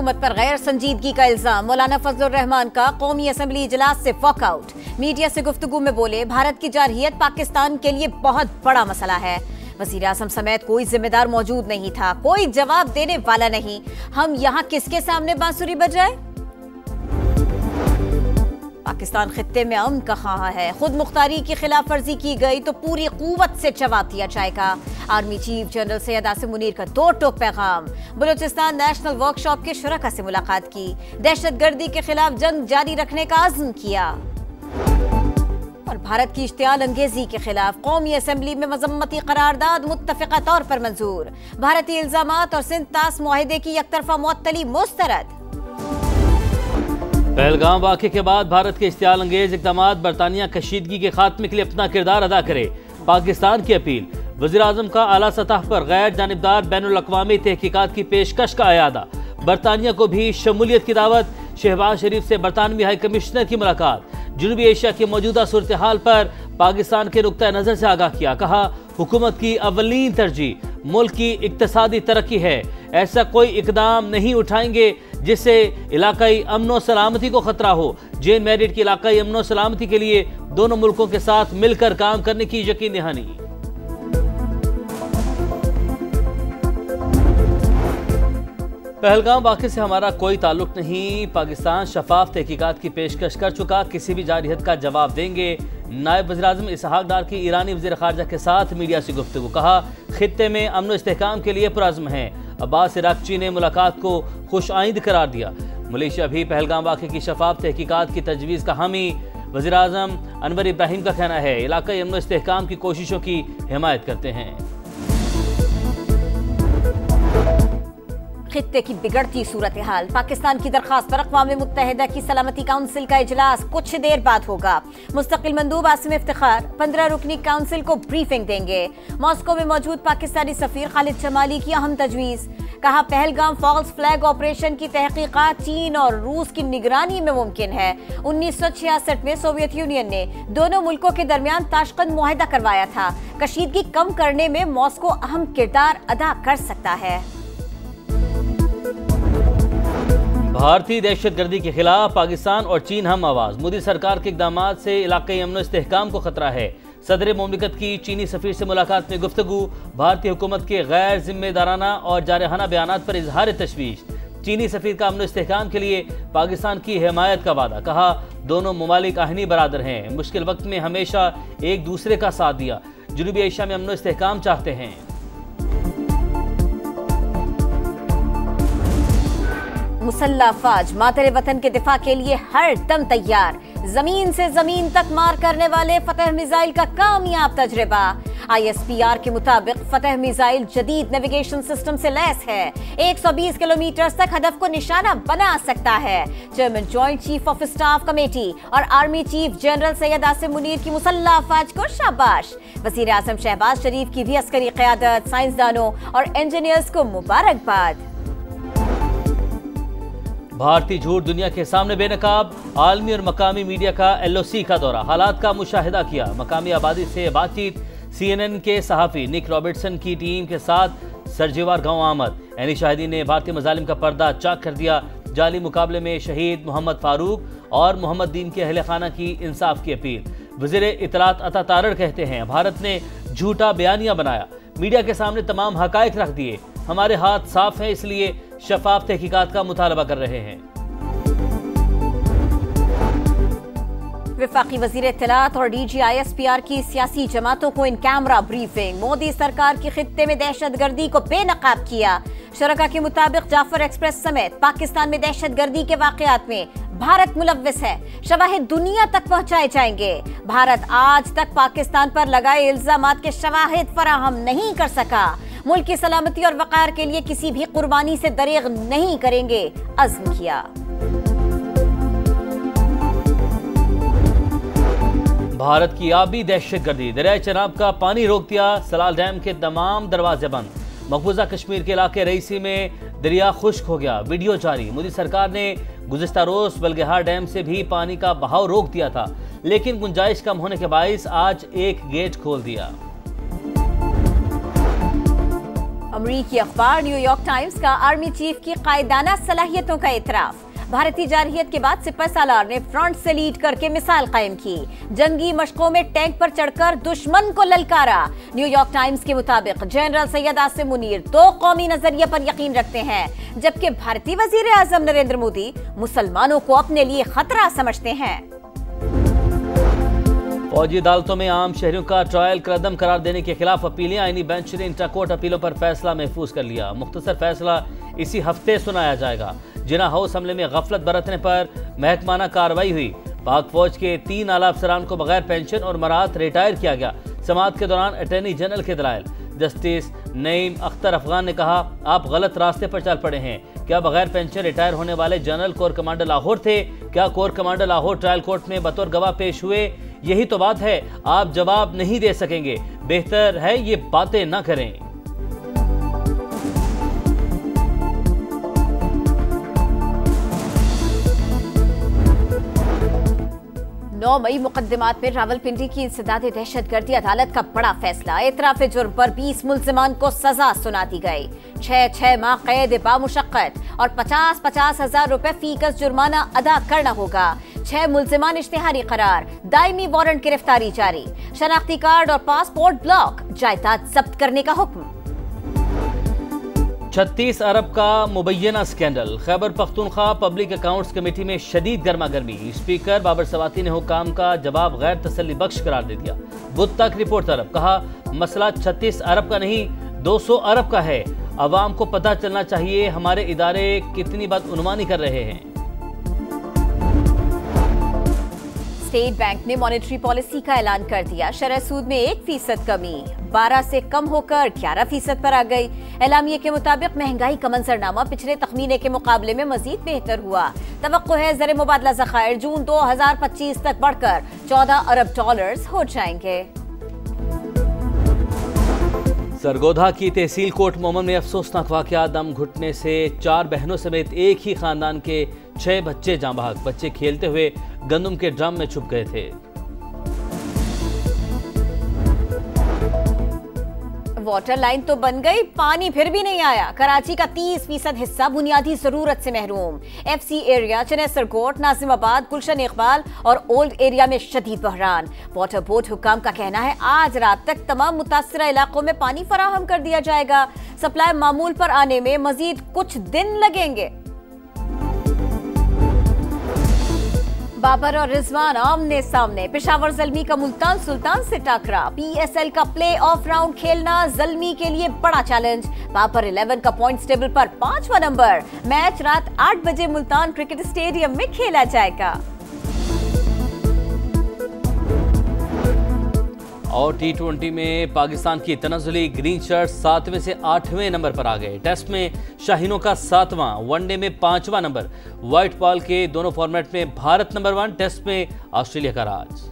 हुकूमत पर गैर संजीदगी का इल्जाम। मौलाना फजलुर रहमान का कौमी असम्बली इजलास से वॉकआउट। मीडिया से गुफ्तगू में बोले, भारत की जारहियत पाकिस्तान के लिए बहुत बड़ा मसला है। वजीर आजम समेत कोई जिम्मेदार मौजूद नहीं था, कोई जवाब देने वाला नहीं। हम यहाँ किसके सामने बांसुरी बजाए? पाकिस्तान खित्ते में अमन कहाँ है? खुद मुख्तारी की खिलाफ वर्जी की गई तो पूरी कुव्वत से जवाब दिया जाएगा। Army chief general Syed Asim Munir का दो टोक पैगाम। बलूचिस्तान नेशनल वर्कशॉप के शुरका से मुलाकात की। दहशतगर्दी के खिलाफ जंग जारी रखने का अज़्म किया। और भारत की इश्तियाल अंगेजी के खिलाफ कौमी असम्बली में मजम्मती करारदाद मुत्तफ़िक़ा तौर पर मंजूर। भारतीय इल्जामात और सिंध तास मुआहिदे की यकतरफा मुअत्तली मुस्तरद। पहलगाम वाक़े के बाद भारत के इश्तियाल अंगेज इक़दामात बरतानिया कशीदगी के खात्मे के लिए अपना किरदार अदा करे, पाकिस्तान की अपील। वज़ीर आज़म का आला सतह पर गैर जानिबदार बैनुल अक़वामी तहक़ीक़ात की पेशकश का अयादा। बरतानिया को भी शमूलियत की दावत। शहबाज शरीफ से बरतानवी हाई कमिश्नर की मुलाकात। जनूबी एशिया की मौजूदा सूरत हाल पर पाकिस्तान के नुक्ता नज़र से आगाह किया। कहा, हुकूमत की अव्वलीन तरजीह मुल्क की इक्तसादी तरक्की है। ऐसा कोई इकदाम नहीं उठाएंगे जिससे इलाकाई अमन सलामती को खतरा हो। जेन मैरिट की इलाकाई अमन सलामती के लिए दोनों मुल्कों के साथ मिलकर काम करने की यकीन दहानी। पहलगाम वाक़े से हमारा कोई ताल्लुक नहीं। पाकिस्तान शफाफ तहकीकात की पेशकश कर चुका, किसी भी जारहियत का जवाब देंगे। नायब वज़ीर आज़म इसहाक डार की ईरानी वज़ीर ख़ारजा के साथ मीडिया से गुफ्तगू। कहा, खित्ते में अमन व इस्तेहकाम के लिए पुरअज़्म हैं। अब्बास इराक़ची ने मुलाकात को खुशआइंद करार दिया। मलेशिया भी पहलगाम वाक़े की शफाफ तहकीकात की तजवीज़ का हामी। वज़ीर आज़म अनवर इब्राहिम का कहना है, इलाक़ाई अमन व इस्तेहकाम की कोशिशों की हिमायत करते हैं। खित्ते की बिगड़ती सूरत हाल। पाकिस्तान की दरखास्त पर अक़वाम मुत्तहिदा की सलामती काउंसिल का इजलास कुछ देर बाद होगा। मुस्तकिल मंदूब आसिम इफ्तिखार 15 रुकनी काउंसिल को ब्रीफिंग देंगे। मॉस्को में मौजूद पाकिस्तानी सफीर खालिद जमाली की अहम तजवीज़। कहा, पहलगाम फॉल्स फ्लैग ऑपरेशन की तहकीकात चीन और रूस की निगरानी में मुमकिन है। 1966 में सोवियत यूनियन ने दोनों मुल्कों के दरमियान ताशकंद मुआहिदा करवाया था। कशीदगी कम करने में मॉस्को अहम किरदार अदा कर सकता है। भारतीय दहशतगर्दी के खिलाफ पाकिस्तान और चीन हम आवाज। मोदी सरकार के इक़दामात से इलाक़ाई अमन व इस्तेहकाम को खतरा है। सदर मुमलिकत की चीनी सफीर से मुलाकात में गुफ्तगू। भारतीय हुकूमत के गैर जिम्मेदाराना और जारहाना बयानात पर इजहार तशवीश। चीनी सफीर का अमन व इस्तेहकाम के लिए पाकिस्तान की हिमायत का वादा। कहा, दोनों ममालिक आहनी बरादर हैं, मुश्किल वक्त में हमेशा एक दूसरे का साथ दिया। जनूबी एशिया में अमन व इस्तेहकाम चाहते हैं। मुसल्ला अफवाज मातरे वतन के दिफा के लिए हर दम तैयार। जमीन से जमीन तक मार करने वाले फतह मिसाइल का कामयाब तजर्बा। ISPR के मुताबिक फतह मिसाइल जदीद नेविगेशन सिस्टम से लैस है। 120 किलोमीटर तक हदफ को निशाना बना सकता है। Chairman joint chief of staff committee और army chief general Syed Asim Munir की मुसल्ला अफवाज को शाबाश। वज़ीर आज़म शहबाज शरीफ की भी अस्करी क़यादत, साइंसदानों और इंजीनियर्स को मुबारकबाद। भारतीय झूठ दुनिया के सामने बेनकाब। आलमी और मकामी मीडिया का LOC का दौरा, हालात का मुशाहिदा किया। मकामी आबादी से बातचीत। CNN के सहाफ़ी निक रॉबर्टसन की टीम के साथ सरजेवार गांव आमद। एनी शाहिदी ने भारतीय मजालिम का पर्दा चाक कर दिया। जाली मुकाबले में शहीद मोहम्मद फारूक और मोहम्मद दीन के अहले खाना की इंसाफ की अपील। वज़ीर इत्तलात अता तारड़ कहते हैं, भारत ने झूठा बयानिया बनाया, मीडिया के सामने तमाम हकायक रख दिए। हमारे हाथ साफ हैं, इसलिए शफाफ तहकीकात का मुतालबा कर रहे हैं। वफाकी वज़ीर इत्तलात और DG ISPR की सियासी जमातों को इन कैमरा ब्रीफिंग। मोदी सरकार की खित्ते में दहशतगर्दी को बेनकाब किया। शुरका के मुताबिक जाफर एक्सप्रेस समेत पाकिस्तान में दहशतगर्दी के वाक़यात में भारत मुलव्विस है। शवाहिद दुनिया तक पहुंचाए जाएंगे। भारत आज तक पाकिस्तान पर लगाए इल्जामात के शवाहिद फराहम नहीं कर सका। मुल्क की सलामती और वक़ार के लिए किसी भी कुर्बानी से दरेग नहीं करेंगे, अज़्म किया। भारत की आबी दहशतगर्दी, दरिया चनाब का पानी रोक दिया। सलाल डैम के तमाम दरवाजे बंद। मकबूजा कश्मीर के इलाके रईसी में दरिया खुश्क हो गया, वीडियो जारी। मोदी सरकार ने गुज़िश्ता रोज बलगहार डैम से भी पानी का बहाव रोक दिया था, लेकिन गुंजाइश कम होने के बाइस आज एक गेट खोल दिया। अमरीकी अखबार न्यूयॉर्क टाइम्स का आर्मी चीफ की कायदाना सलाहियतों का इतराफ। भारतीय जारहियत के बाद सिपह सालार ने फ्रंट से लीड करके मिसाल कायम की। जंगी मशकों में टैंक पर चढ़कर दुश्मन को ललकारा। न्यूयॉर्क टाइम्स के मुताबिक जनरल सैयद आसिम मुनीर दो कौमी नजरिए पर यकीन रखते हैं, जबकि भारतीय वजीर आजम नरेंद्र मोदी मुसलमानों को अपने लिए खतरा समझते हैं। फौजी अदालतों में आम शहरियों का ट्रायल कदम करार देने के खिलाफ अपीलें। आईनी बेंच ने इंट्राकोर्ट अपीलों पर फैसला महफूज कर लिया। मुख्तसर फैसला इसी हफ्ते सुनाया जाएगा। जिना हाउस हमले में गफलत बरतने पर महकमाना कार्रवाई हुई। पाक फौज के 3 आला अफसरान को बगैर पेंशन और मराहत रिटायर किया गया। समाअत के दौरान अटॉर्नी जनरल के दलाइल। जस्टिस नईम अख्तर अफगान ने कहा, आप गलत रास्ते पर चल पड़े हैं। क्या बगैर पेंशन रिटायर होने वाले जनरल कोर कमांडर लाहौर थे? क्या core commander Lahore trial court में बतौर गवाह पेश हुए? यही तो बात है, आप जवाब नहीं दे सकेंगे। बेहतर है ये बातें न करें। 9 मई मुकदमात में रावलपिंडी की इंसदाद दहशतगर्दी अदालत का बड़ा फैसला। एतराफ़े जुर्म पर 20 मुल्जिमान को सजा सुना दी गई। 6 माह कैद बामुशक्कत और 50-50 हजार रुपए फीकस जुर्माना अदा करना होगा। 6 मुल्जिमान इश्तिहारी करार। दायमी वारंट गिरफ्तारी जारी। शनाख्ती कार्ड और पासपोर्ट ब्लॉक। जायदाद जब्त करने का हुक्म। 36 अरब का मुबैना scandal. Khyber Pakhtunkhwa public accounts committee में शदीद गर्मा गर्मी। स्पीकर बाबर सवाती ने हुकाम का जवाब गैर तसल्ली बख्श करार दे दिया। बुध तक रिपोर्ट तरफ कहा, मसला 36 अरब का नहीं 200 अरब का है। अवाम को पता चलना चाहिए हमारे इदारे कितनी बदउनवानी कर रहे हैं। स्टेट बैंक ने मॉनेटरी पॉलिसी का ऐलान कर दिया। शरह सूद में 1% कमी 12 से कम होकर 11% पर आ गई। एलामिये के मुताबिक महंगाई का मंजरनामा पिछले तखमीने के मुकाबले में मजीद बेहतर हुआ। तवक्को है ज़र मुबादला ज़खायर जून 2025 तक बढ़कर 14 अरब डॉलर्स हो जाएंगे। सरगोधा की तहसील कोट मोमन में अफसोसनाक वाकया। दम घुटने से 4 बहनों समेत एक ही खानदान के 6 बच्चे जाँ बहक। बच्चे खेलते हुए गंदम के ड्रम में छुप गए थे। वाटर लाइन तो बन गई, पानी फिर भी नहीं आया। कराची का 30% हिस्सा बुनियादी जरूरत से महरूम। FC एरिया, चेन्नई सरकोट, नाजिमाबाद, गुलशन इकबाल और ओल्ड एरिया में शदीद बहरान। वाटर बोर्ड हुकाम का कहना है आज रात तक तमाम मुतासरा इलाकों में पानी फराहम कर दिया जाएगा। सप्लाई मामूल पर आने में मजीद कुछ दिन लगेंगे। बाबर और रिजवान आमने सामने। पेशावर ज़ल्मी का मुल्तान सुल्तान से टकरा। PSL का प्ले ऑफ राउंड खेलना ज़ल्मी के लिए बड़ा चैलेंज। बाबर 11 का पॉइंट्स टेबल पर 5वां नंबर। मैच रात 8 बजे मुल्तान क्रिकेट स्टेडियम में खेला जाएगा। और T20 में पाकिस्तान की तनज़्ज़ुली ग्रीन शर्ट 7वें से 8वें नंबर पर आ गए। टेस्ट में शाहीनों का 7वां, वनडे में 5वां नंबर। व्हाइट बॉल के दोनों फॉर्मेट में भारत नंबर 1, टेस्ट में ऑस्ट्रेलिया का राज।